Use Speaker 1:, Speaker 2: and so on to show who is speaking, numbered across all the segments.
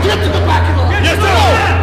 Speaker 1: Get to the back of the line! Yes, sir!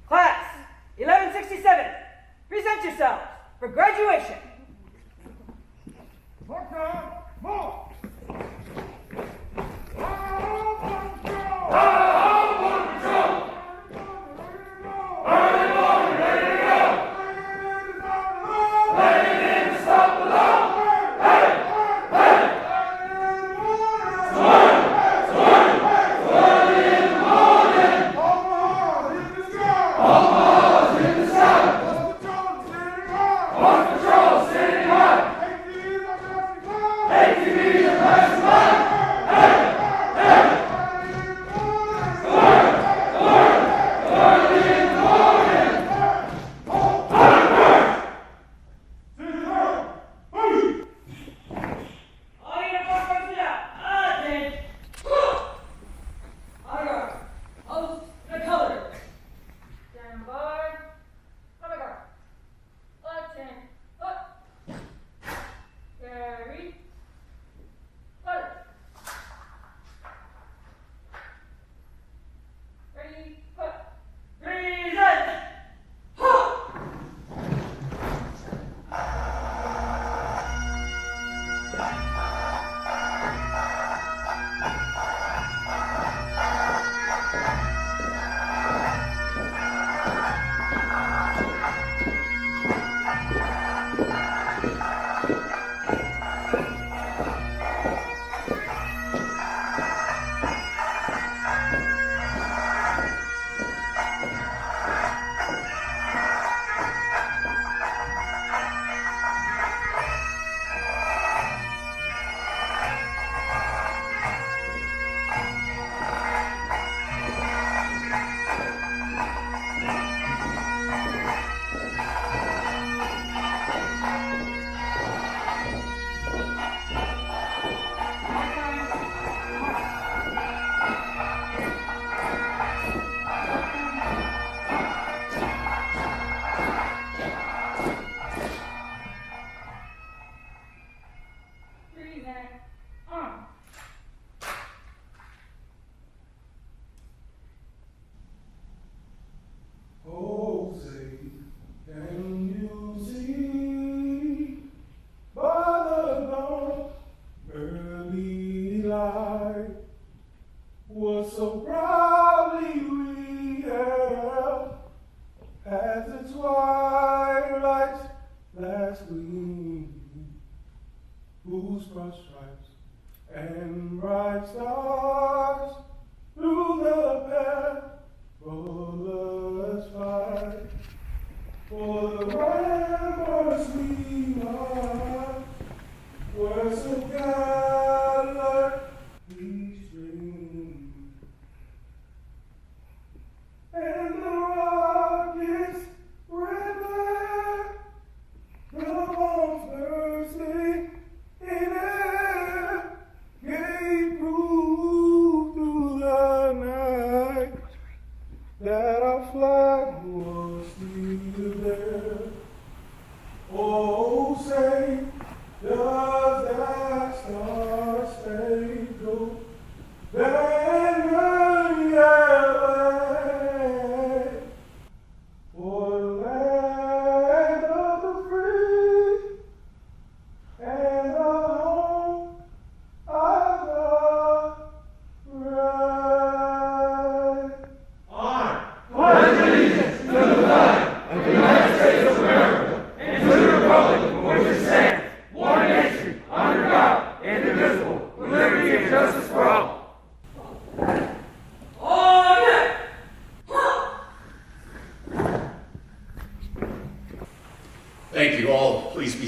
Speaker 2: Class 1167, present yourselves for graduation.
Speaker 3: Was so proudly we held as the twilight last gleam, whose broad stripes and bright stars through the perilous fight. For the ramparts we are were so gathered each dream,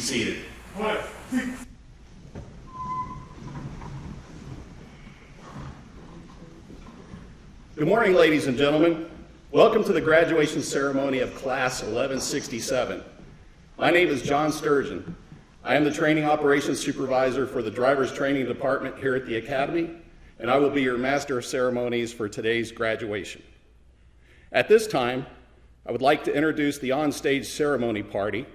Speaker 4: seated. Good morning, ladies and gentlemen. Welcome to the graduation ceremony of Class 1167. My name is John Sturgeon. I am the Training Operations Supervisor for the Driver's Training Department here at the Academy, and I will be your Master of Ceremonies for today's graduation. At this time, I would like to introduce the on-stage ceremony party.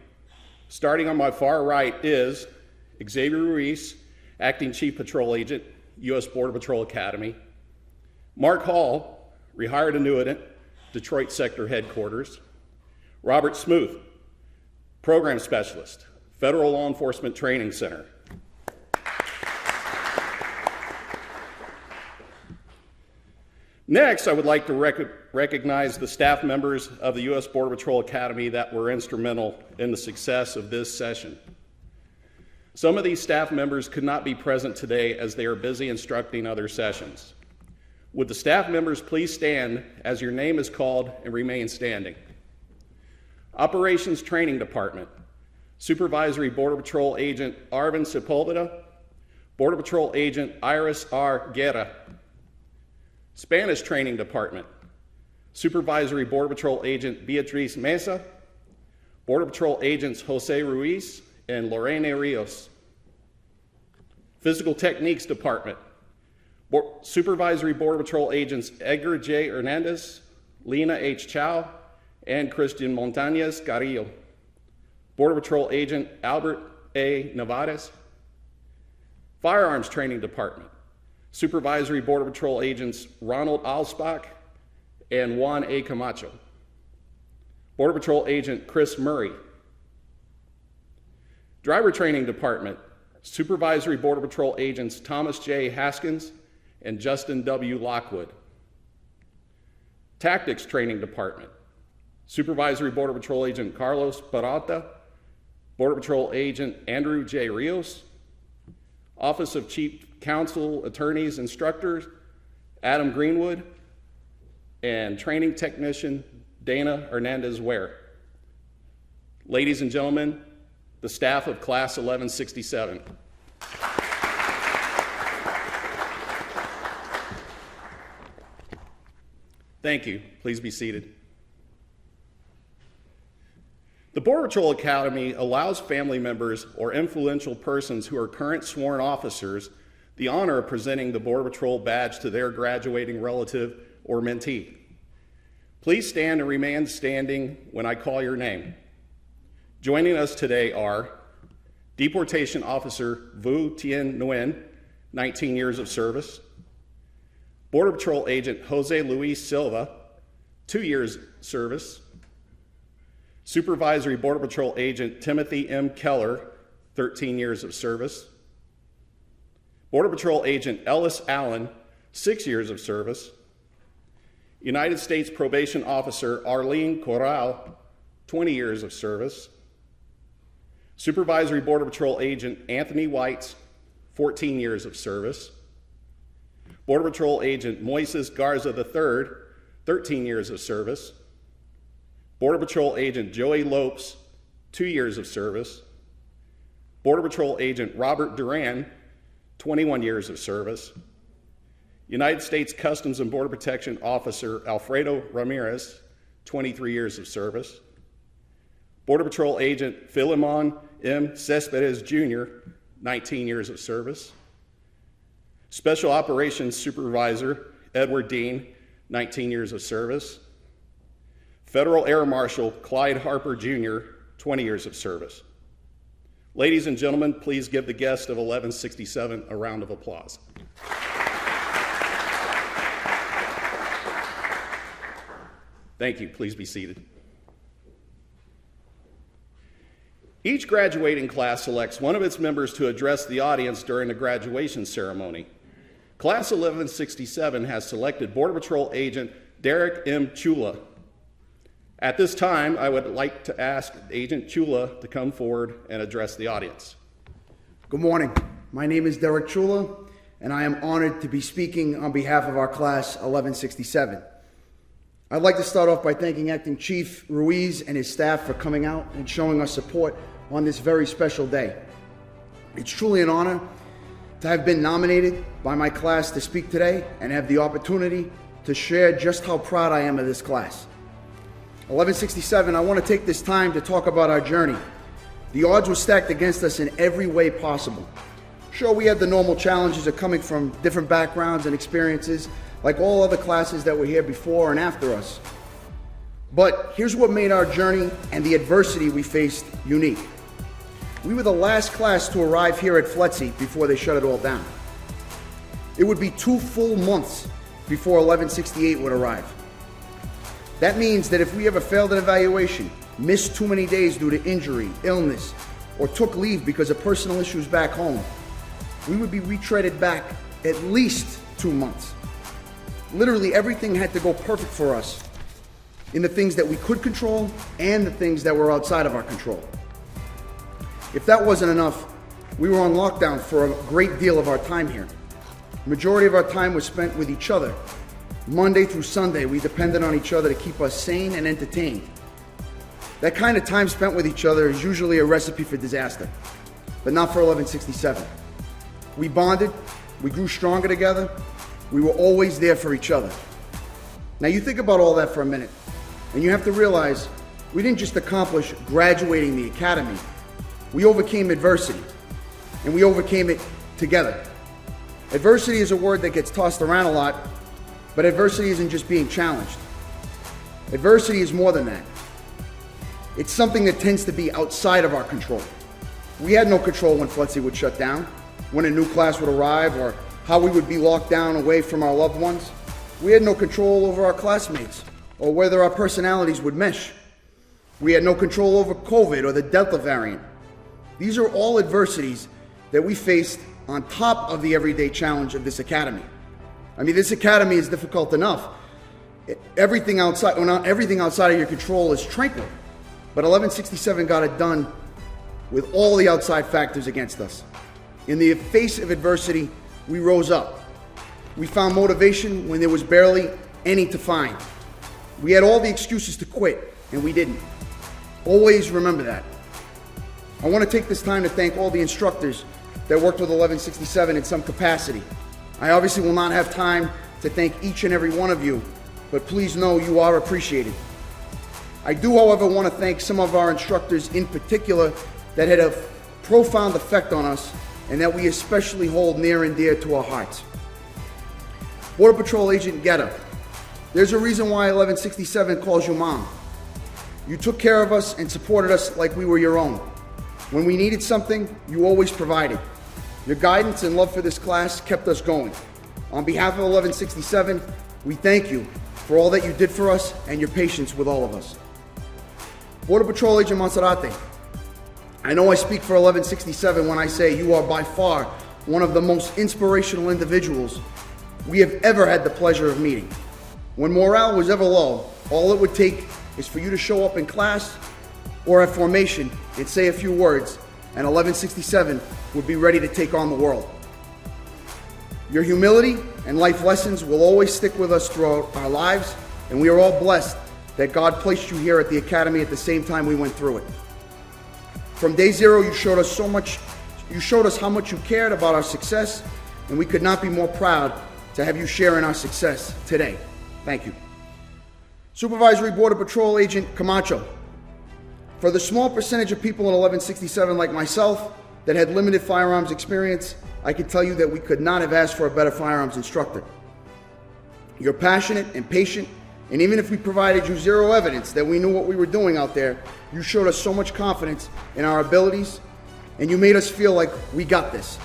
Speaker 4: Starting on my far right is Xavier Ruiz, Acting Chief Patrol Agent, U.S. Border Patrol Academy. Mark Hall, Rehired Annuitant, Detroit Sector Headquarters. Robert Smoot, Program Specialist, Federal Law Enforcement Training Center. Next, I would like to recognize the staff members of the U.S. Border Patrol Academy that were instrumental in the success of this session. Some of these staff members could not be present today as they are busy instructing other sessions. Would the staff members please stand as your name is called and remain standing? Operations Training Department, Supervisory Border Patrol Agent Arvin Sepulveda, Border Patrol Agent Iris R. Guerra. Spanish Training Department, Supervisory Border Patrol Agent Beatriz Mesa, Border Patrol Agents Jose Ruiz and Lorena Rios. Physical Techniques Department, Supervisory Border Patrol Agents Edgar J. Hernandez, Lena H. Chow, and Christian Montañez Carrillo. Border Patrol Agent Albert A. Nevares. Firearms Training Department, Supervisory Border Patrol Agents Ronald Alsbach and Juan A. Camacho. Border Patrol Agent Chris Murray. Driver Training Department, Supervisory Border Patrol Agents Thomas J. Haskins and Justin W. Lockwood. Tactics Training Department, Supervisory Border Patrol Agent Carlos Peralta, Border Patrol Agent Andrew J. Rios, Office of Chief Counsel, Attorneys, Instructors, Adam Greenwood, and Training Technician Dana Hernandez Ware. Ladies and gentlemen, the staff of Class 1167. Thank you. Please be seated. The Border Patrol Academy allows family members or influential persons who are current sworn officers the honor of presenting the Border Patrol badge to their graduating relative or mentee. Please stand and remain standing when I call your name. Joining us today are Deportation Officer Vu Tien Nguyen, 19 years of service. Border Patrol Agent Jose Luis Silva, 2 years service. Supervisory Border Patrol Agent Timothy M. Keller, 13 years of service. Border Patrol Agent Ellis Allen, 6 years of service. United States Probation Officer Arlene Corral, 20 years of service. Supervisory Border Patrol Agent Anthony White, 14 years of service. Border Patrol Agent Moises Garza III, 13 years of service. Border Patrol Agent Joey Lopes, 2 years of service. Border Patrol Agent Robert Duran, 21 years of service. United States Customs and Border Protection Officer Alfredo Ramirez, 23 years of service. Border Patrol Agent Philemon M. Cespedes Jr., 19 years of service. Special Operations Supervisor Edward Dean, 19 years of service. Federal Air Marshal Clyde Harper Jr., 20 years of service. Ladies and gentlemen, please give the guest of 1167 a round of applause. Thank you. Please be seated. Each graduating class selects one of its members to address the audience during the graduation ceremony. Class 1167 has selected Border Patrol Agent Derek M. Chula. At this time, I would like to ask Agent Chula to come forward and address the audience.
Speaker 5: Good morning. My name is Derek Chula, and I am honored to be speaking on behalf of our class 1167. I'd like to start off by thanking Acting Chief Ruiz and his staff for coming out and showing us support on this very special day. It's truly an honor to have been nominated by my class to speak today and have the opportunity to share just how proud I am of this class. 1167, I want to take this time to talk about our journey. The odds were stacked against us in every way possible. Sure, we had the normal challenges of coming from different backgrounds and experiences, like all other classes that were here before and after us. But here's what made our journey and the adversity we faced unique. We were the last class to arrive here at Fletc before they shut it all down. It would be 2 full months before 1168 would arrive. That means that if we ever failed an evaluation, missed too many days due to injury, illness, or took leave because of personal issues back home, we would be retreaded back at least 2 months. Literally everything had to go perfect for us in the things that we could control and the things that were outside of our control. If that wasn't enough, we were on lockdown for a great deal of our time here. The majority of our time was spent with each other. Monday through Sunday, we depended on each other to keep us sane and entertained. That kind of time spent with each other is usually a recipe for disaster, but not for 1167. We bonded, we grew stronger together, we were always there for each other. Now you think about all that for a minute, and you have to realize we didn't just accomplish graduating the academy, we overcame adversity, and we overcame it together. Adversity is a word that gets tossed around a lot, but adversity isn't just being challenged. Adversity is more than that. It's something that tends to be outside of our control. We had no control when Fletc would shut down, when a new class would arrive, or how we would be locked down away from our loved ones. We had no control over our classmates, or whether our personalities would mesh. We had no control over COVID or the Delta variant. These are all adversities that we faced on top of the everyday challenge of this academy. I mean, this academy is difficult enough. Everything outside of your control is tranquil. But 1167 got it done with all the outside factors against us. In the face of adversity, we rose up. We found motivation when there was barely any to find. We had all the excuses to quit, and we didn't. Always remember that. I want to take this time to thank all the instructors that worked with 1167 in some capacity. I obviously will not have time to thank each and every one of you, but please know you are appreciated. I do, however, want to thank some of our instructors in particular that had a profound effect on us and that we especially hold near and dear to our hearts. Border Patrol Agent Guetta, there's a reason why 1167 calls you Mom. You took care of us and supported us like we were your own. When we needed something, you always provided. Your guidance and love for this class kept us going. On behalf of 1167, we thank you for all that you did for us and your patience with all of us. Border Patrol Agent Monserrate, I know I speak for 1167 when I say you are by far one of the most inspirational individuals we have ever had the pleasure of meeting. When morale was ever low, all it would take is for you to show up in class or at formation and say a few words, and 1167 would be ready to take on the world. Your humility and life lessons will always stick with us throughout our lives, and we are all blessed that God placed you here at the Academy at the same time we went through it. From day zero, you showed us how much you cared about our success, and we could not be more proud to have you share in our success today. Thank you. Supervisory Border Patrol Agent Camacho, for the small percentage of people in 1167 like myself that had limited firearms experience, I can tell you that we could not have asked for a better firearms instructor. You're passionate and patient, and even if we provided you zero evidence that we knew what we were doing out there, you showed us so much confidence in our abilities, and you made us feel like we got this.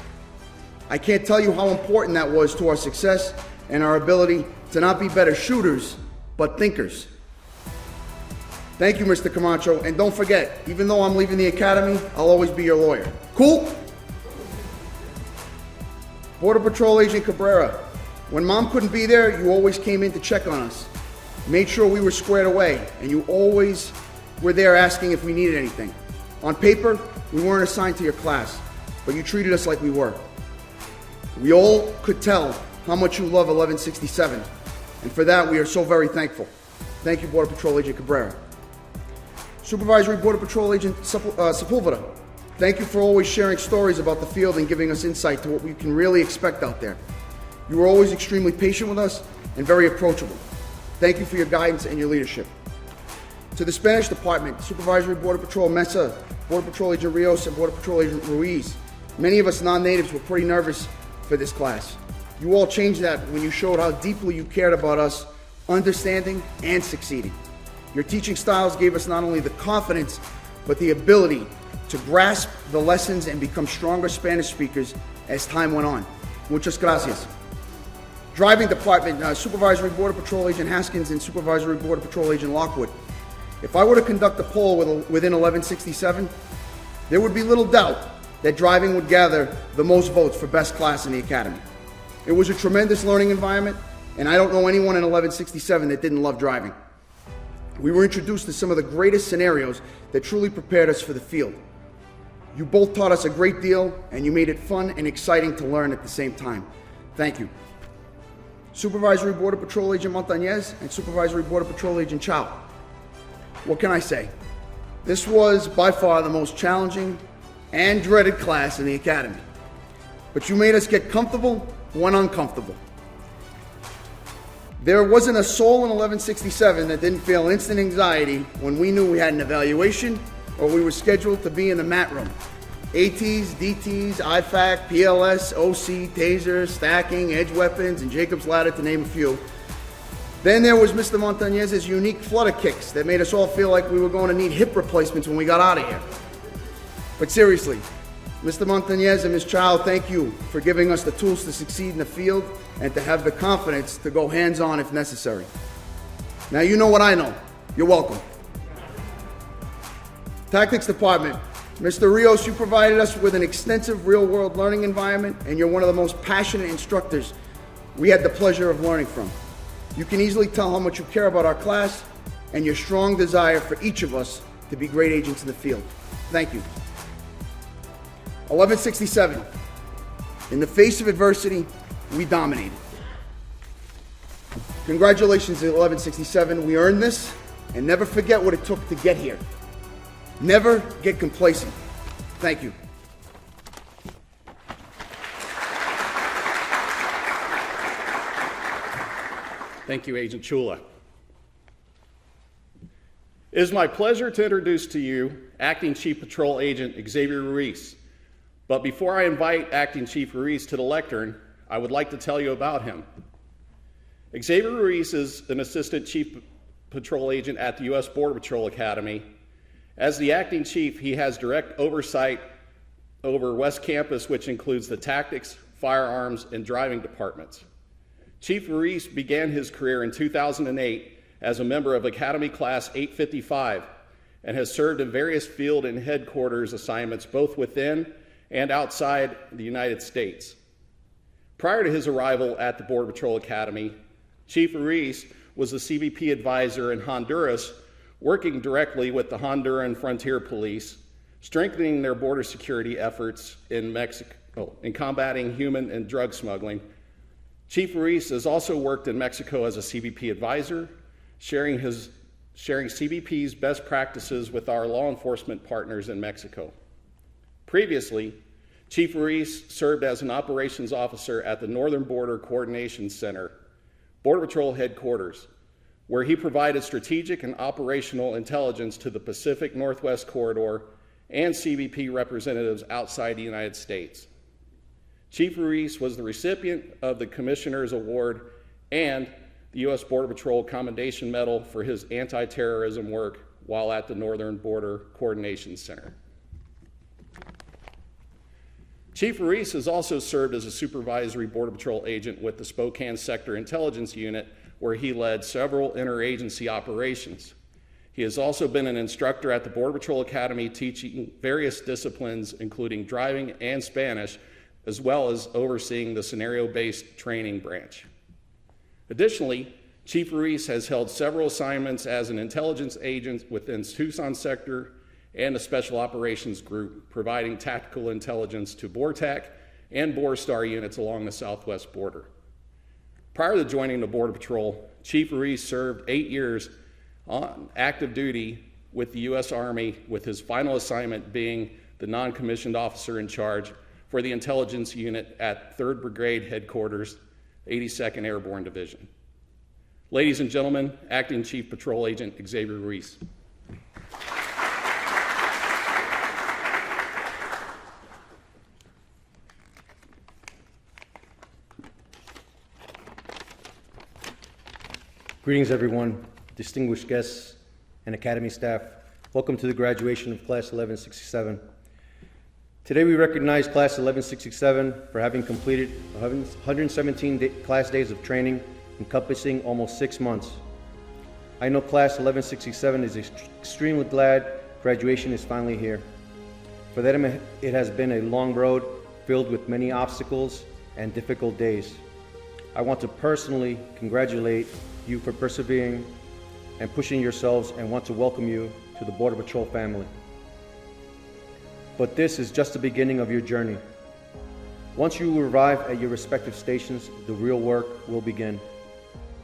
Speaker 5: I can't tell you how important that was to our success and our ability to not be better shooters, but thinkers. Thank you, Mr. Camacho, and don't forget, even though I'm leaving the academy, I'll always be your lawyer. Cool? Border Patrol Agent Cabrera, when Mom couldn't be there, you always came in to check on us, made sure we were squared away, and you always were there asking if we needed anything. On paper, we weren't assigned to your class, but you treated us like we were. We all could tell how much you love 1167, and for that we are so very thankful. Thank you, Border Patrol Agent Cabrera. Supervisory Border Patrol Agent Sepulveda, thank you for always sharing stories about the field and giving us insight to what we can really expect out there. You were always extremely patient with us and very approachable. Thank you for your guidance and your leadership. To the Spanish Department, Supervisory Border Patrol Mesa, Border Patrol Agent Rios, and Border Patrol Agent Ruiz, many of us non-natives were pretty nervous for this class. You all changed that when you showed how deeply you cared about us understanding and succeeding. Your teaching styles gave us not only the confidence, but the ability to grasp the lessons and become stronger Spanish speakers as time went on. Muchas gracias. Driving Department, Supervisory Border Patrol Agent Haskins and Supervisory Border Patrol Agent Lockwood. If I were to conduct a poll within 1167, there would be little doubt that driving would gather the most votes for best class in the academy. It was a tremendous learning environment, and I don't know anyone in 1167 that didn't love driving. We were introduced to some of the greatest scenarios that truly prepared us for the field. You both taught us a great deal, and you made it fun and exciting to learn at the same time. Thank you. Supervisory Border Patrol Agent Montañez and Supervisory Border Patrol Agent Chow. What can I say? This was by far the most challenging and dreaded class in the academy. But you made us get comfortable when uncomfortable. There wasn't a soul in 1167 that didn't feel instant anxiety when we knew we had an evaluation or we were scheduled to be in the mat room. ATs, DTs, IFAC, PLS, OC, taser, stacking, edge weapons, and Jacob's ladder, to name a few. Then there was Mr. Montañez's unique flutter kicks that made us all feel like we were going to need hip replacements when we got out of here. But seriously, Mr. Montañez and Ms. Chow, thank you for giving us the tools to succeed in the field and to have the confidence to go hands-on if necessary. Now you know what I know. You're welcome. Tactics Department, Mr. Rios, you provided us with an extensive real-world learning environment, and you're one of the most passionate instructors we had the pleasure of learning from. You can easily tell how much you care about our class and your strong desire for each of us to be great agents in the field. Thank you. 1167. In the face of adversity, we dominated. Congratulations to 1167. We earned this, and never forget what it took to get here. Never get complacent. Thank you.
Speaker 4: Thank you, Agent Chula. It is my pleasure to introduce to you Acting Chief Patrol Agent Xavier Ruiz. But before I invite Acting Chief Ruiz to the lectern, I would like to tell you about him. Xavier Ruiz is an Assistant Chief Patrol Agent at the U.S. Border Patrol Academy. As the Acting Chief, he has direct oversight over West Campus, which includes the Tactics, Firearms, and Driving departments. Chief Ruiz began his career in 2008 as a member of Academy Class 855 and has served in various field and headquarters assignments both within and outside the United States. Prior to his arrival at the Border Patrol Academy, Chief Ruiz was a CBP advisor in Honduras, working directly with the Honduran Frontier Police, strengthening their border security efforts in Mexico in combating human and drug smuggling. Chief Ruiz has also worked in Mexico as a CBP advisor, sharing CBP's best practices with our law enforcement partners in Mexico. Previously, Chief Ruiz served as an operations officer at the Northern Border Coordination Center, Border Patrol headquarters, where he provided strategic and operational intelligence to the Pacific Northwest Corridor and CBP representatives outside the United States. Chief Ruiz was the recipient of the Commissioner's Award and the U.S. Border Patrol Commendation Medal for his anti-terrorism work while at the Northern Border Coordination Center. Chief Ruiz has also served as a supervisory Border Patrol agent with the Spokane Sector Intelligence Unit, where he led several interagency operations. He has also been an instructor at the Border Patrol Academy, teaching various disciplines, including driving and Spanish, as well as overseeing the scenario-based training branch. Additionally, Chief Ruiz has held several assignments as an intelligence agent within Tucson Sector and the Special Operations Group, providing tactical intelligence to BORTAC and BORSTAR units along the southwest border. Prior to joining the Border Patrol, Chief Ruiz served 8 years on active duty with the U.S. Army, with his final assignment being the non-commissioned officer in charge for the intelligence unit at 3rd Brigade Headquarters, 82nd Airborne Division. Ladies and gentlemen, Acting Chief Patrol Agent Xavier Ruiz.
Speaker 6: Greetings, everyone, distinguished guests and Academy staff. Welcome to the graduation of Class 1167. Today we recognize Class 1167 for having completed 117 class days of training encompassing almost 6 months. I know Class 1167 is extremely glad graduation is finally here. For them, it has been a long road filled with many obstacles and difficult days. I want to personally congratulate you for persevering and pushing yourselves, and want to welcome you to the Border Patrol family. But this is just the beginning of your journey. Once you arrive at your respective stations, the real work will begin.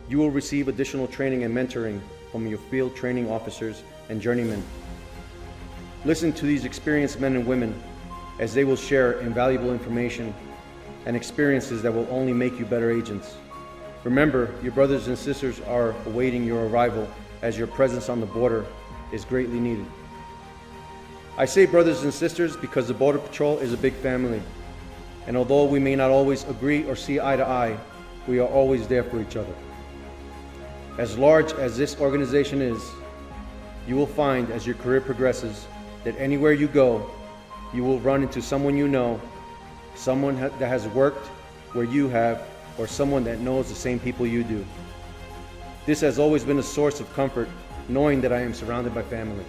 Speaker 6: You will receive additional training and mentoring from your field training officers and journeymen. Listen to these experienced men and women as they will share invaluable information and experiences that will only make you better agents. Remember, your brothers and sisters are awaiting your arrival, as your presence on the border is greatly needed. I say brothers and sisters because the Border Patrol is a big family, and although we may not always agree or see eye to eye, we are always there for each other. As large as this organization is, you will find as your career progresses that anywhere you go, you will run into someone you know, someone that has worked where you have, or someone that knows the same people you do. This has always been a source of comfort, knowing that I am surrounded by family.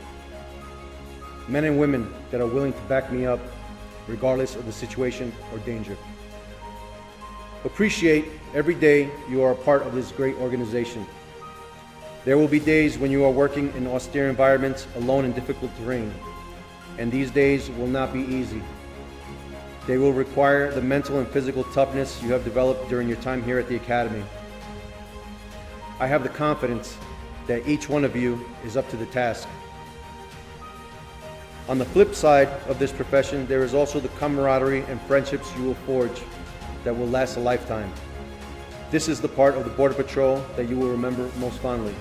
Speaker 6: Men and women that are willing to back me up, regardless of the situation or danger. Appreciate every day you are a part of this great organization. There will be days when you are working in austere environments, alone in difficult terrain, and these days will not be easy. They will require the mental and physical toughness you have developed during your time here at the Academy. I have the confidence that each one of you is up to the task. On the flip side of this profession, there is also the camaraderie and friendships you will forge that will last a lifetime. This is the part of the Border Patrol that you will remember most fondly.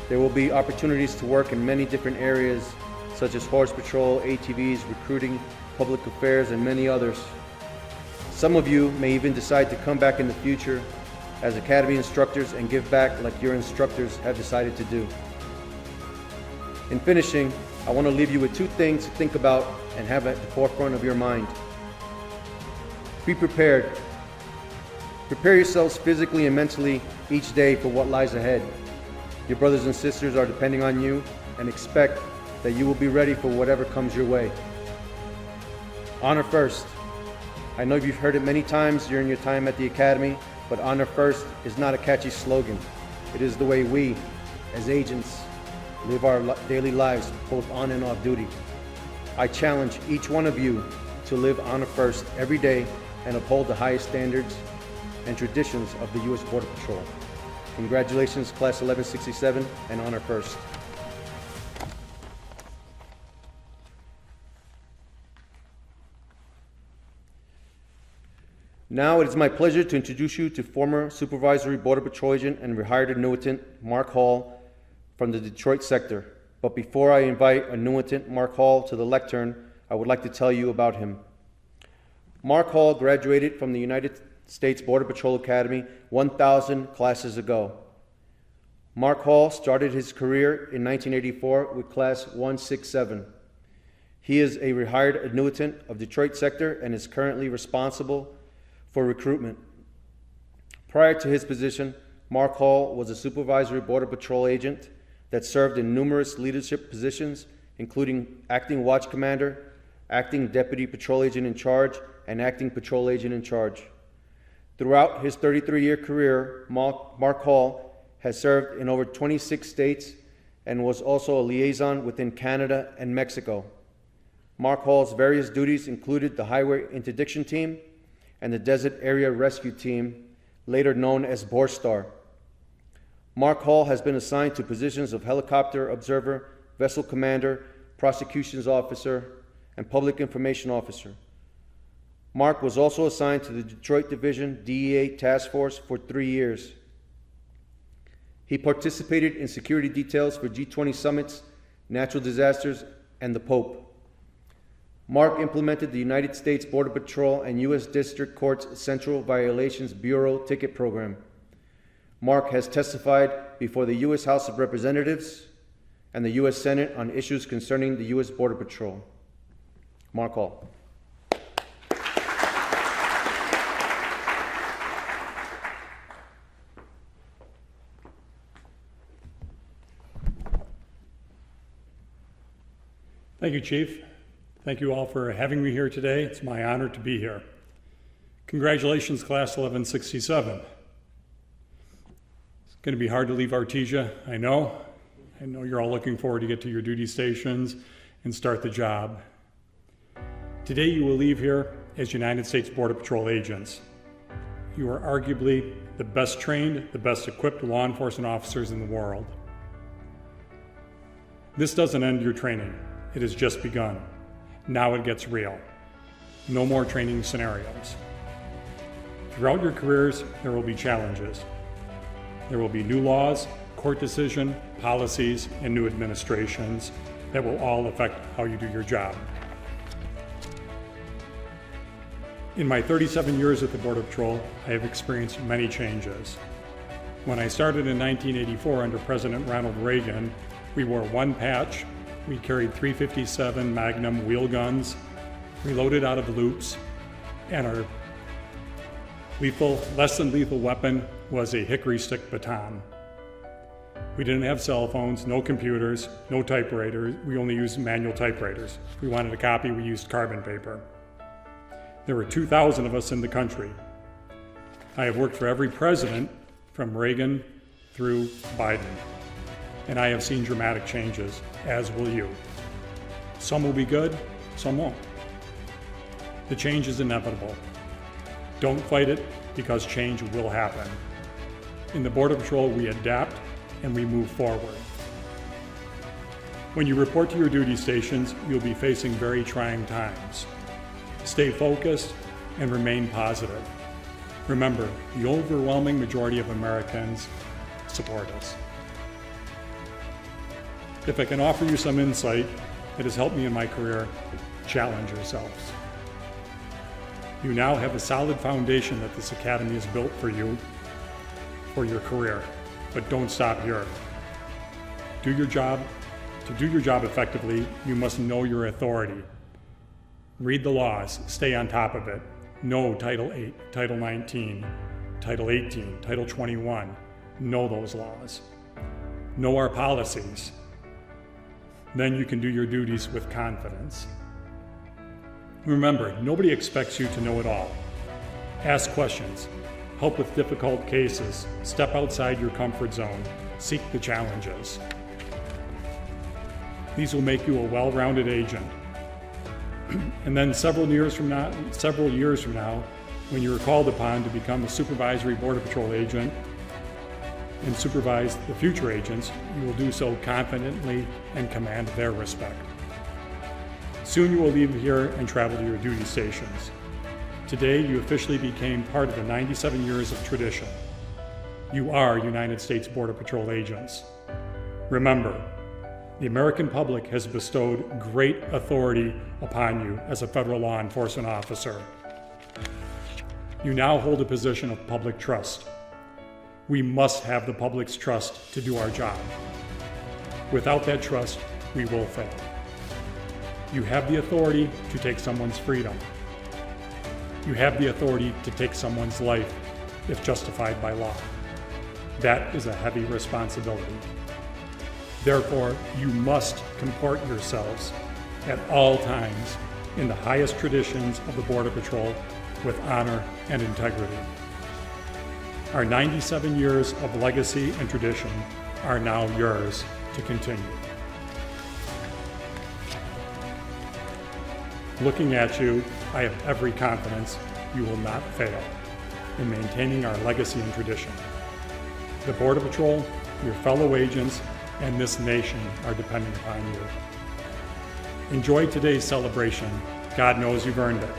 Speaker 6: There will be opportunities to work in many different areas, such as horse patrol, ATVs, recruiting, public affairs, and many others. Some of you may even decide to come back in the future as Academy instructors and give back like your instructors have decided to do. In finishing, I want to leave you with 2 things to think about and have at the forefront of your mind. Be prepared. Prepare yourselves physically and mentally each day for what lies ahead. Your brothers and sisters are depending on you, and expect that you will be ready for whatever comes your way. Honor first. I know you've heard it many times during your time at the Academy, but honor first is not a catchy slogan. It is the way we, as agents, live our daily lives, both on and off duty. I challenge each one of you to live honor first every day and uphold the highest standards and traditions of the U.S. Border Patrol. Congratulations, Class 1167, and honor first. Now it is my pleasure to introduce you to former Supervisory Border Patrol agent and retired annuitant Mark Hall from the Detroit sector. But before I invite annuitant Mark Hall to the lectern, I would like to tell you about him. Mark Hall graduated from the United States Border Patrol Academy 1,000 classes ago. Mark Hall started his career in 1984 with Class 167. He is a retired annuitant of Detroit sector and is currently responsible for recruitment. Prior to his position, Mark Hall was a Supervisory Border Patrol agent that served in numerous leadership positions, including Acting Watch Commander, Acting Deputy Patrol Agent in Charge, and Acting Patrol Agent in Charge. Throughout his 33-year career, Mark Hall has served in over 26 states and was also a liaison within Canada and Mexico. Mark Hall's various duties included the Highway Interdiction Team and the Desert Area Rescue Team, later known as BORSTAR. Mark Hall has been assigned to positions of helicopter observer, Vessel Commander, Prosecutions Officer, and Public Information Officer. Mark was also assigned to the Detroit Division DEA Task Force for 3 years. He participated in security details for G20 summits, natural disasters, and the Pope. Mark implemented the United States Border Patrol and U.S. District Court's Central Violations Bureau ticket program. Mark has testified before the U.S. House of Representatives and the U.S. Senate on issues concerning the U.S. Border Patrol. Mark Hall.
Speaker 7: Thank you, Chief. Thank you all for having me here today. It's my honor to be here. Congratulations, Class 1167. It's going to be hard to leave Artesia, I know. I know you're all looking forward to get to your duty stations and start the job. Today you will leave here as United States Border Patrol agents. You are arguably the best trained, the best equipped law enforcement officers in the world. This doesn't end your training. It has just begun. Now it gets real. No more training scenarios. Throughout your careers, there will be challenges. There will be new laws, court decision, policies, and new administrations that will all affect how you do your job. In my 37 years at the Border Patrol, I have experienced many changes. When I started in 1984 under President Ronald Reagan, we wore one patch. We carried .357 Magnum wheel guns, reloaded out of loops, and our less than lethal weapon was a hickory stick baton. We didn't have cell phones, no computers, no typewriters. We only used manual typewriters. If we wanted a copy, we used carbon paper. There were 2,000 of us in the country. I have worked for every president from Reagan through Biden, and I have seen dramatic changes, as will you. Some will be good, some won't. The change is inevitable. Don't fight it, because change will happen. In the Border Patrol, we adapt and we move forward. When you report to your duty stations, you'll be facing very trying times. Stay focused and remain positive. Remember, the overwhelming majority of Americans support us. If I can offer you some insight that has helped me in my career, challenge yourselves. You now have a solid foundation that this academy has built for you for your career, but don't stop here. Do your job. To do your job effectively, you must know your authority. Read the laws, stay on top of it. Know Title 8, Title 19, Title 18, Title 21. Know those laws. Know our policies. Then you can do your duties with confidence. Remember, nobody expects you to know it all. Ask questions, help with difficult cases, step outside your comfort zone, seek the challenges. These will make you a well-rounded agent. And then several years from now, when you are called upon to become a supervisory Border Patrol agent and supervise the future agents, you will do so confidently and command their respect. Soon you will leave here and travel to your duty stations. Today, you officially became part of the 97 years of tradition. You are United States Border Patrol agents. Remember, the American public has bestowed great authority upon you as a federal law enforcement officer. You now hold a position of public trust. We must have the public's trust to do our job. Without that trust, we will fail. You have the authority to take someone's freedom. You have the authority to take someone's life if justified by law. That is a heavy responsibility. Therefore, you must comport yourselves at all times in the highest traditions of the Border Patrol with honor and integrity. Our 97 years of legacy and tradition are now yours to continue. Looking at you, I have every confidence you will not fail in maintaining our legacy and tradition. The Border Patrol, your fellow agents, and this nation are depending upon you. Enjoy today's celebration. God knows you've earned it.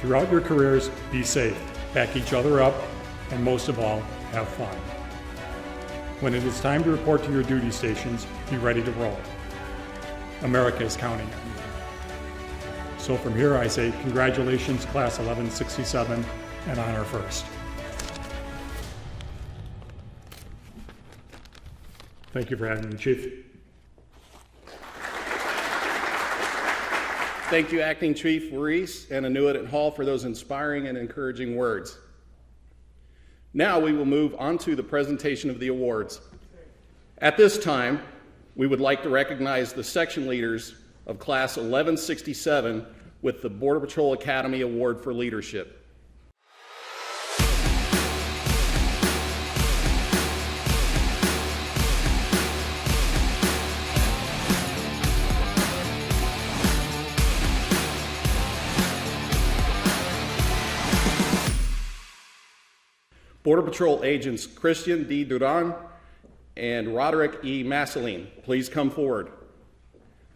Speaker 7: Throughout your careers, be safe, back each other up, and most of all, have fun. When it is time to report to your duty stations, be ready to roll. America is counting on you. So from here I say congratulations, Class 1167, and honor first. Thank you for having me, Chief.
Speaker 4: Thank you, Acting Chief Ruiz and Annuitant Hall, for those inspiring and encouraging words. Now we will move on to the presentation of the awards. At this time, we would like to recognize the section leaders of Class 1167 with the Border Patrol Academy Award for Leadership. Border Patrol Agents Christian D. Duran and Roderick E. Masseline, please come forward.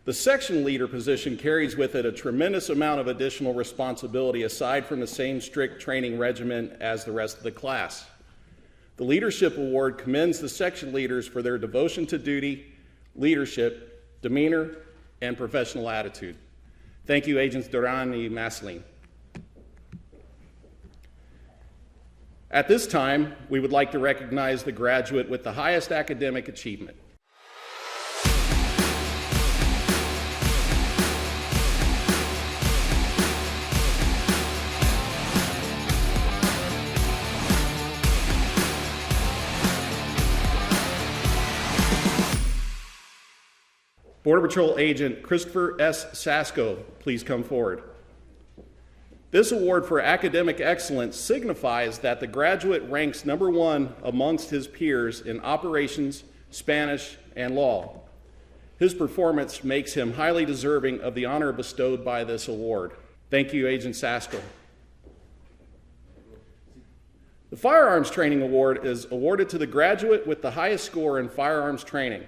Speaker 4: The section leader position carries with it a tremendous amount of additional responsibility aside from the same strict training regimen as the rest of the class. The Leadership Award commends the section leaders for their devotion to duty, leadership, demeanor, and professional attitude. Thank you, Agents Duran and Masseline. At this time, we would like to recognize the graduate with the highest academic achievement. Border Patrol Agent Christopher S. Sasko, please come forward. This award for academic excellence signifies that the graduate ranks #1 amongst his peers in operations, Spanish, and law. His performance makes him highly deserving of the honor bestowed by this award. Thank you, Agent Sasko. The Firearms Training Award is awarded to the graduate with the highest score in firearms training.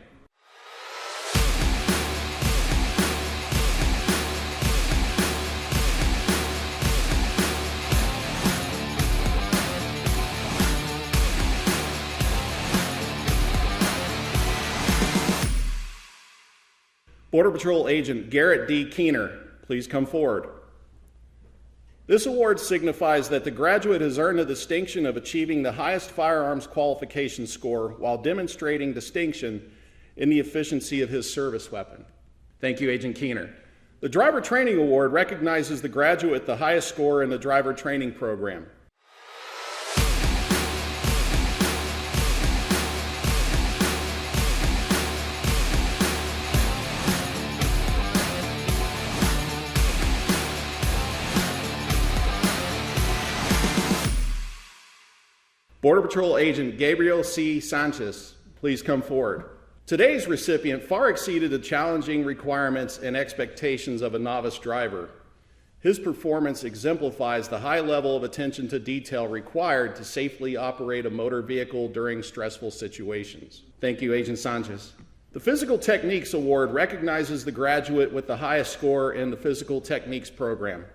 Speaker 4: Border Patrol Agent Garrett D. Keener, please come forward. This award signifies that the graduate has earned the distinction of achieving the highest firearms qualification score while demonstrating distinction in the efficiency of his service weapon. Thank you, Agent Keener. The Driver Training Award recognizes the graduate with the highest score in the driver training program. Border Patrol Agent Gabriel C. Sanchez, please come forward. Today's recipient far exceeded the challenging requirements and expectations of a novice driver. His performance exemplifies the high level of attention to detail required to safely operate a motor vehicle during stressful situations. Thank you, Agent Sanchez. The Physical Techniques Award recognizes the graduate with the highest score in the Physical Techniques program.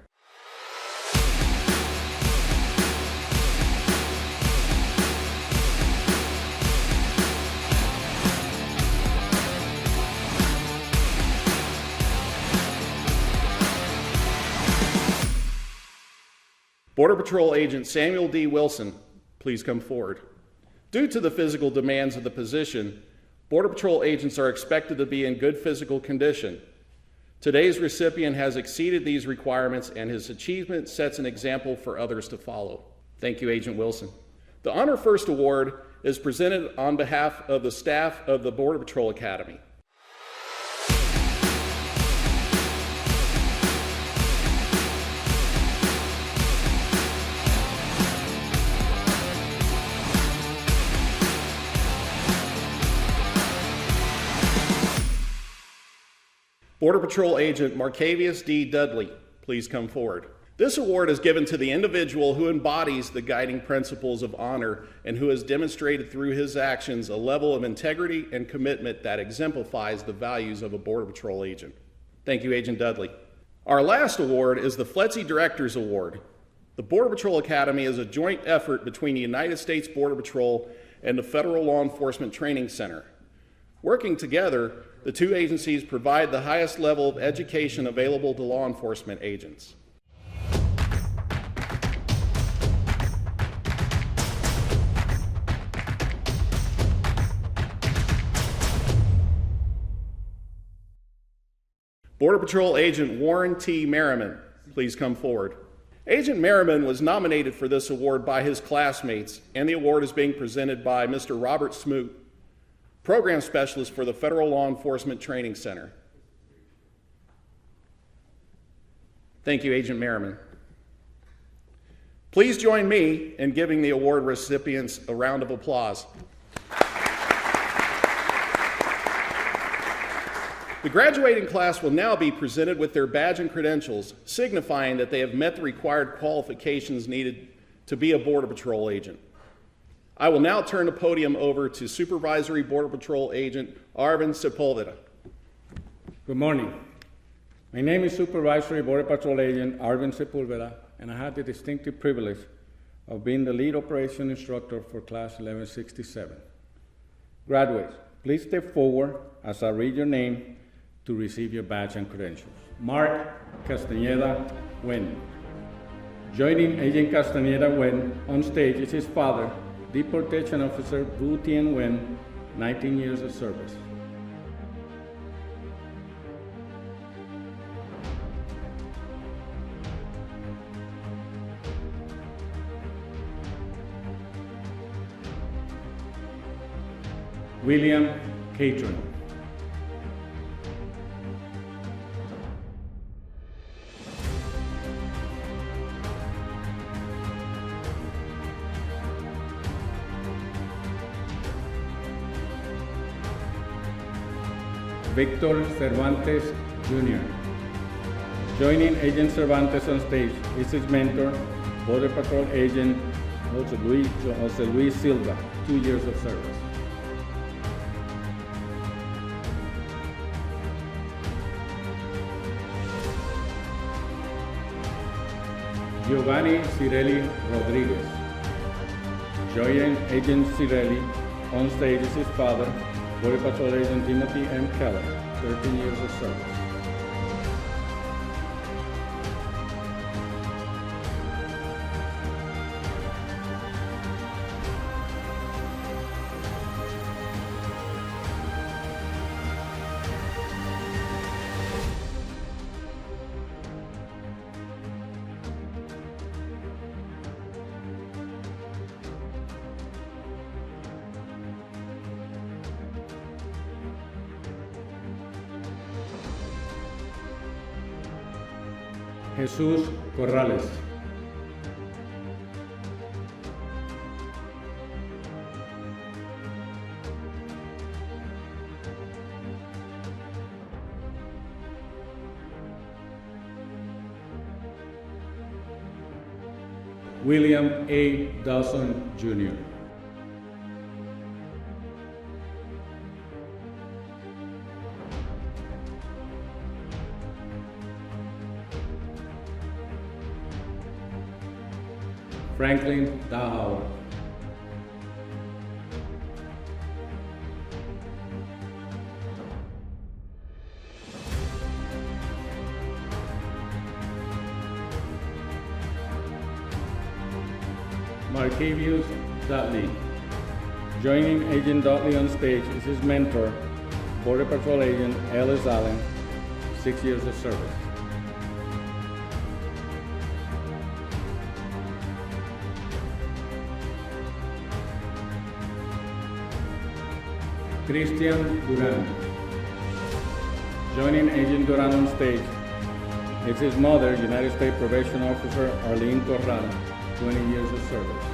Speaker 4: Border Patrol Agent Samuel D. Wilson, please come forward. Due to the physical demands of the position, Border Patrol agents are expected to be in good physical condition. Today's recipient has exceeded these requirements, and his achievement sets an example for others to follow. Thank you, Agent Wilson. The Honor First Award is presented on behalf of the staff of the Border Patrol Academy. Border Patrol Agent Marcavius D. Dudley, please come forward. This award is given to the individual who embodies the guiding principles of honor and who has demonstrated through his actions a level of integrity and commitment that exemplifies the values of a Border Patrol agent. Thank you, Agent Dudley. Our last award is the Fletc Director's Award. The Border Patrol Academy is a joint effort between the United States Border Patrol and the Federal Law Enforcement Training Center. Working together, the two agencies provide the highest level of education available to law enforcement agents. Border Patrol Agent Warren T. Merriman, please come forward. Agent Merriman was nominated for this award by his classmates, and the award is being presented by Mr. Robert Smoot, Program Specialist for the Federal Law Enforcement Training Center. Thank you, Agent Merriman. Please join me in giving the award recipients a round of applause. The graduating class will now be presented with their badge and credentials, signifying that they have met the required qualifications needed to be a Border Patrol agent. I will now turn the podium over to Supervisory Border Patrol Agent Arvin Sepulveda.
Speaker 8: Good morning. My name is Supervisory Border Patrol Agent Arvin Sepulveda, and I had the distinctive privilege of being the lead operation instructor for Class 1167. Graduates, please step forward as I read your name to receive your badge and credentials. Mark Castañeda Wen. Joining Agent Castañeda Wen on stage is his father, Deportation Officer Vu Tien Wen, 19 years of service. William Catron. Victor Cervantes Jr. Joining Agent Cervantes on stage is his mentor, Border Patrol Agent Jose Luis Silva, 2 years of service. Giovanni Cirelli Rodriguez. Joining Agent Cirelli on stage is his father, Border Patrol Agent Timothy M. Keller, 13 years of service. Jesus Corrales. William A. Dawson, Jr. Franklin Dahau. Marcavius Dudley. Joining Agent Dudley on stage is his mentor, Border Patrol Agent Ellis Allen, 6 years of service. Christian Duran. Joining Agent Duran on stage is his mother, United States Probation Officer Arlene Corral, 20 years of service.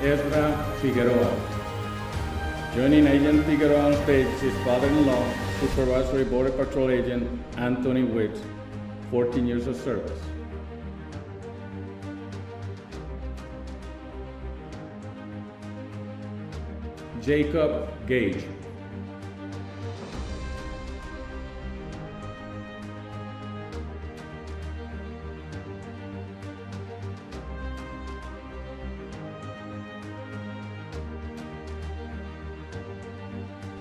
Speaker 8: Ezra Figueroa. Joining Agent Figueroa on stage is his father-in-law, Supervisory Border Patrol Agent Anthony Witt, 14 years of service. Jacob Gage.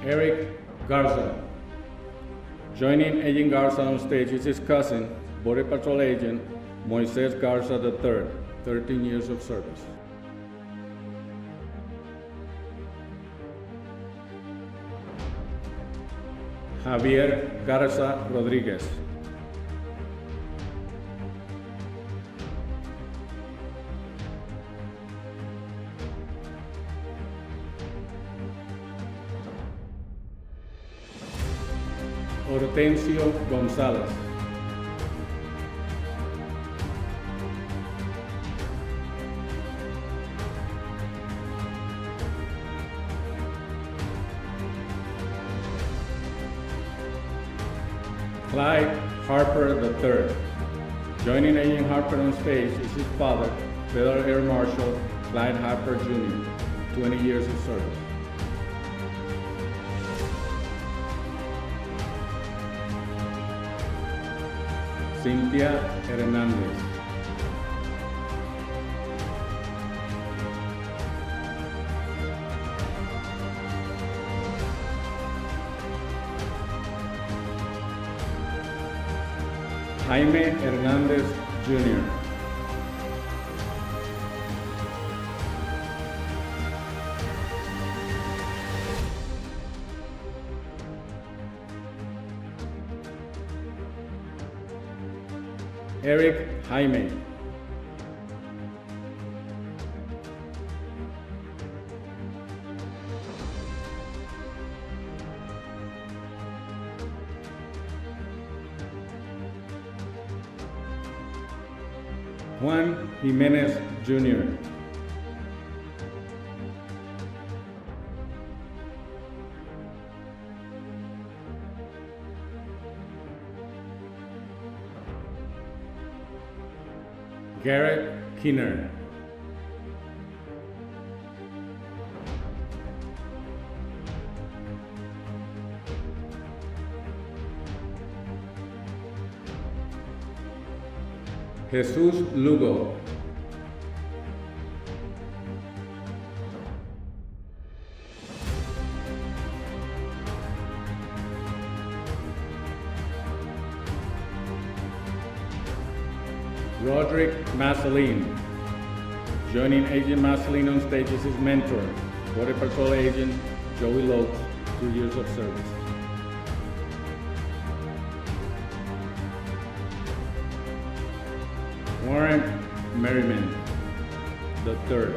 Speaker 8: Eric Garza. Joining Agent Garza on stage is his cousin, Border Patrol Agent Moises Garza III, 13 years of service. Xavier Garza Rodriguez. Hortensio Gonzalez. Clyde Harper III. Joining Agent Harper on stage is his father, Federal Air Marshal Clyde Harper Jr., 20 years of service. Cynthia Hernandez. Jaime Hernandez Jr. Eric Jaime. Juan Jimenez Jr. Garrett Kinner. Jesus Lugo. Roderick Masseline. Joining Agent Masseline on stage is his mentor, Border Patrol Agent Joey Lopes, 2 years of service. Warren Merriman III.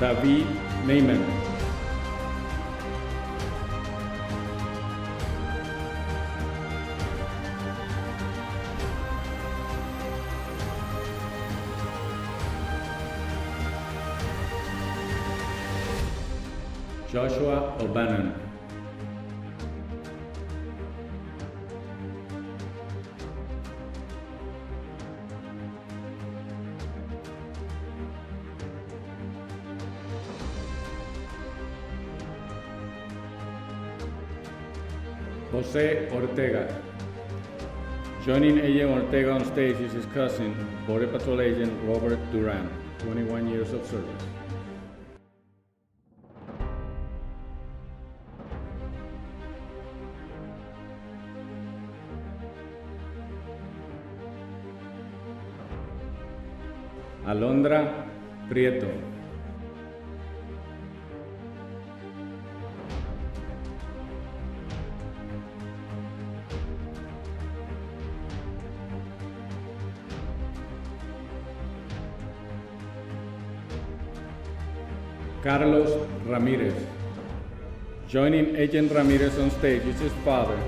Speaker 8: David Neyman. Joshua O'Bannon. Jose Ortega. Joining Agent Ortega on stage is his cousin, Border Patrol Agent Robert Duran, 21 years of service. Alondra Prieto. Carlos Ramirez. Joining Agent Ramirez on stage is his father,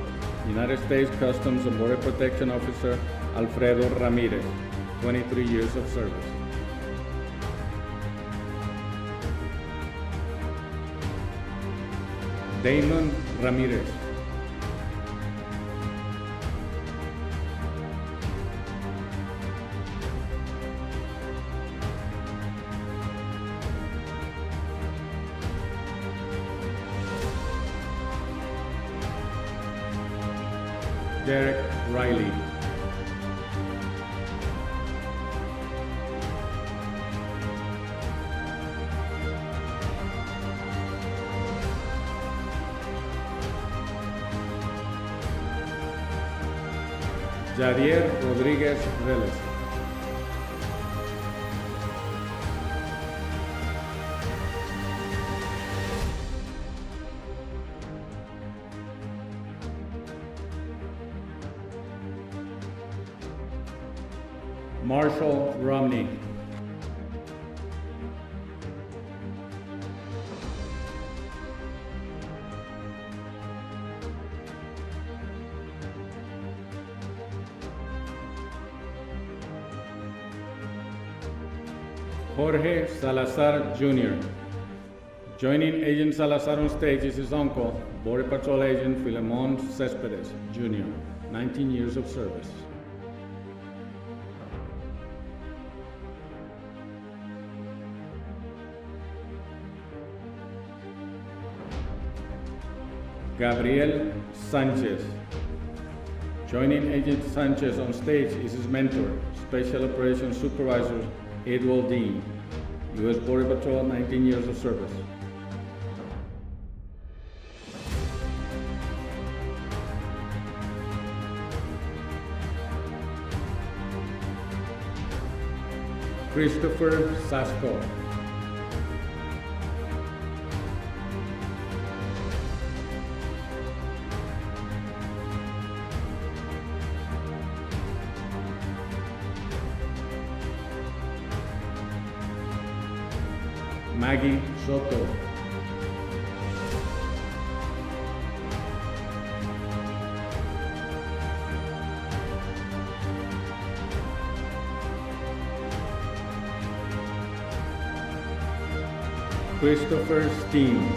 Speaker 8: United States Customs and Border Protection Officer Alfredo Ramirez, 23 years of service. Damon Ramirez. Derek Riley. Xavier Rodriguez Vélez. Marshall Romney. Jorge Salazar Jr. Joining Agent Salazar on stage is his uncle, Border Patrol Agent Filemon Cespedes Jr., 19 years of service. Gabriel Sanchez. Joining Agent Sanchez on stage is his mentor, Special Operations Supervisor Edward Dean, U.S. Border Patrol, 19 years of service. Christopher Sasko. Maggie Soto. Christopher Steen.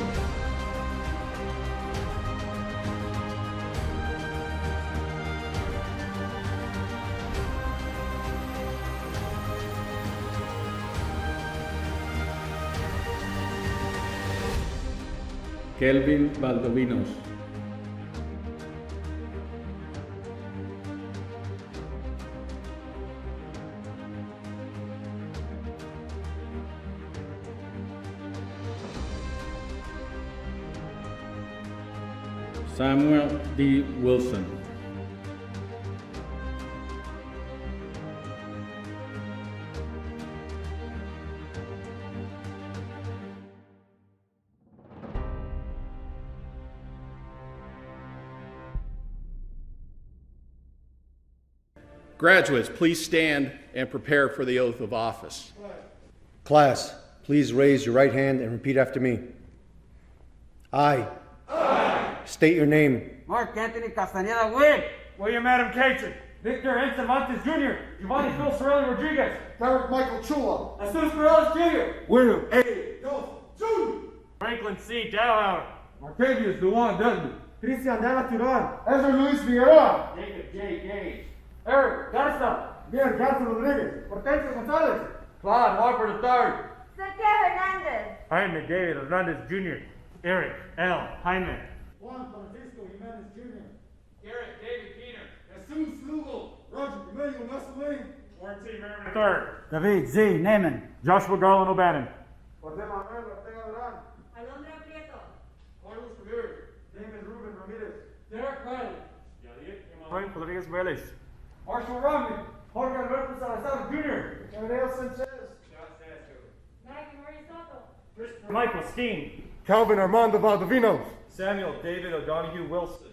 Speaker 8: Kelvin Valdovinos. Samuel D. Wilson.
Speaker 4: Graduates, please stand and prepare for the oath of office.
Speaker 6: Class, please raise your right hand and repeat after me. I. State your name.
Speaker 2: Mark Anthony Castaneda Wynn.
Speaker 3: William Adam Caton.
Speaker 2: Victor N. Cervantes Jr. Giovanni Phil Sorelli Rodriguez.
Speaker 3: Derek Michael Chula.
Speaker 2: Jesus Morales Jr.
Speaker 3: William A. Joseph Jr.
Speaker 2: Franklin C. Dowhauer.
Speaker 3: Martavius Dewan Dudley. Cristian Della Turan. Ezra Luis Figueroa.
Speaker 2: Jacob J. Gage. Eric Garza.
Speaker 3: Miguel Garza Rodriguez. Hortensia Gonzalez.
Speaker 2: Claude Harper III.
Speaker 9: Cynthia Hernandez.
Speaker 2: Jaime David Hernandez Jr. Eric L. Hyman.
Speaker 3: Juan Francisco Jimenez Jr.
Speaker 2: Garrett David Keener.
Speaker 3: Jesus Flugel. Roger Emmanuel Nesseling.
Speaker 2: Warren T. Merriman III. David Z. Naaman. Joshua Garland O'Bannon.
Speaker 3: Jose Manuel Ortega Durán.
Speaker 9: Alondra Prieto.
Speaker 3: Carlos Rivera. Damon Ruben Ramirez.
Speaker 2: Derek Riley. Frank Rodriguez Vélez. Marshall Romney. Jorge Alberto Salazar Jr.
Speaker 3: Gabriel Sanchez.
Speaker 9: Maggie Maurice Soto.
Speaker 2: Christopher Michael Steen.
Speaker 3: Calvin Armando Valdovinos.
Speaker 2: Samuel David O'Donoghue Wilson.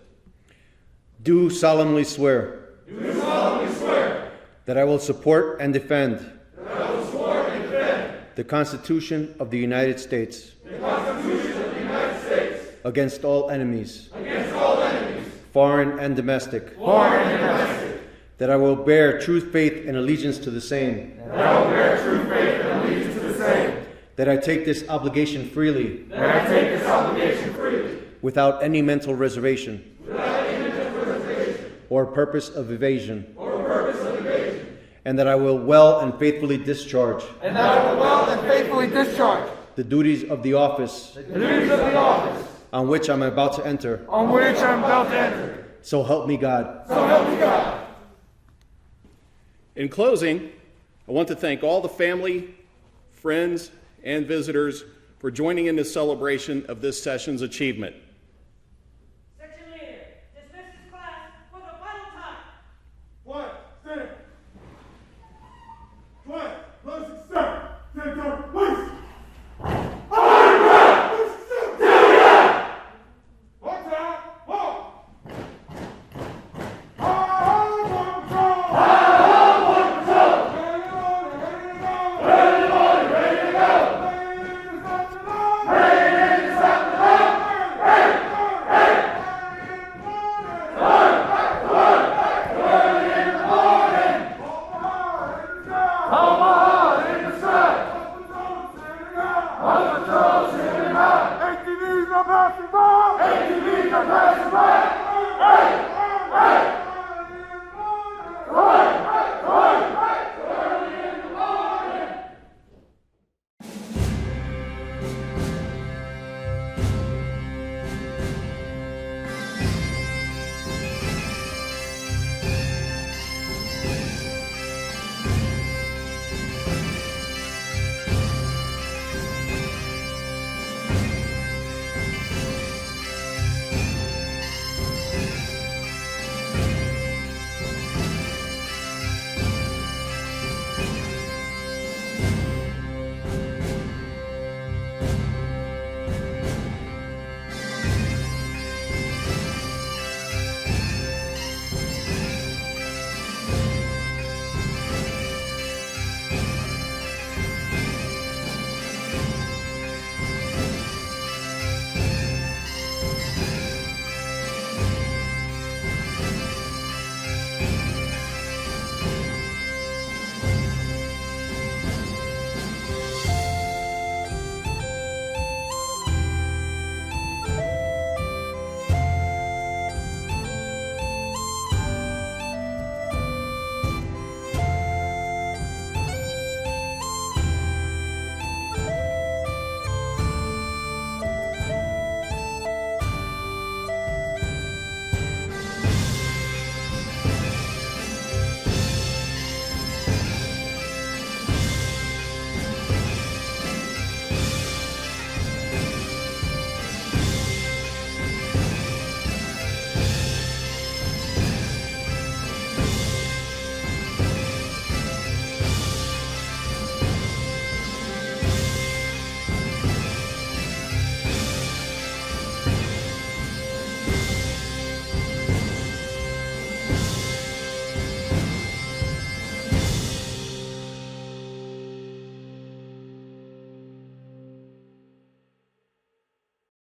Speaker 6: Do solemnly swear.
Speaker 1: Do solemnly swear
Speaker 6: That I will support and defend.
Speaker 1: that I will support and defend
Speaker 6: the Constitution of the United States against all enemies, foreign and domestic, that I will bear true faith and allegiance to the same, that I take this obligation freely, without any mental reservation or purpose of evasion, and that I will well and faithfully discharge the duties of the office on which I'm about to enter. So help me God.
Speaker 4: In closing, I want to thank all the family, friends, and visitors for joining in this celebration of this session's achievement.
Speaker 9: Section leader, dismiss this class for the final time.
Speaker 3: Stand. Close, start. Stand down, please.
Speaker 2: ATVs are passing by! ATVs are passing by! Hey!